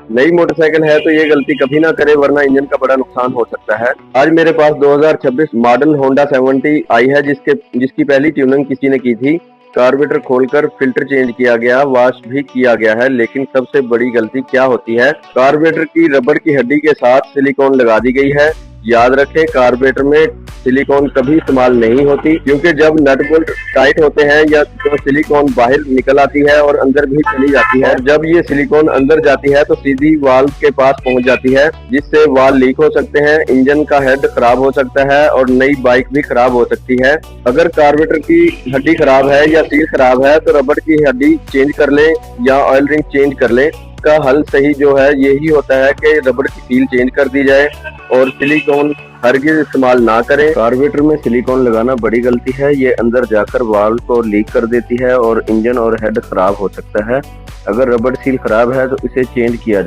नई मोटरसाइकिल है तो ये गलती कभी ना करे, वरना इंजन का बड़ा नुकसान हो सकता है। आज मेरे पास 2026 मॉडल होंडा 70 आई है, जिसकी पहली ट्यूनिंग किसी ने की थी। कार्बोरेटर खोलकर फिल्टर चेंज किया गया, वॉश भी किया गया है, लेकिन सबसे बड़ी गलती क्या होती है, कार्बोरेटर की रबड़ की हड्डी के साथ सिलिकॉन लगा दी गई है। याद रखें, कार्बोरेटर में सिलिकॉन कभी इस्तेमाल नहीं होती, क्योंकि जब नट बोल्ट टाइट होते हैं या तो सिलिकॉन बाहर निकल आती है और अंदर भी चली जाती है। जब ये सिलिकॉन अंदर जाती है तो सीधी वाल्व के पास पहुंच जाती है, जिससे वाल्व लीक हो सकते हैं, इंजन का हेड खराब हो सकता है और नई बाइक भी खराब हो सकती है। अगर कार्बोरेटर की हड्डी खराब है या सील खराब है तो रबड़ की हड्डी चेंज कर लें या ऑयल रिंग चेंज कर लें। का हल सही जो है यही होता है कि रबड़ की सील चेंज कर दी जाए और सिलिकॉन हरगिज इस्तेमाल ना करें। कार्बोरेटर में सिलिकॉन लगाना बड़ी गलती है, ये अंदर जाकर वाल्व को लीक कर देती है और इंजन और हेड खराब हो सकता है। अगर रबड़ सील खराब है तो इसे चेंज किया जाए।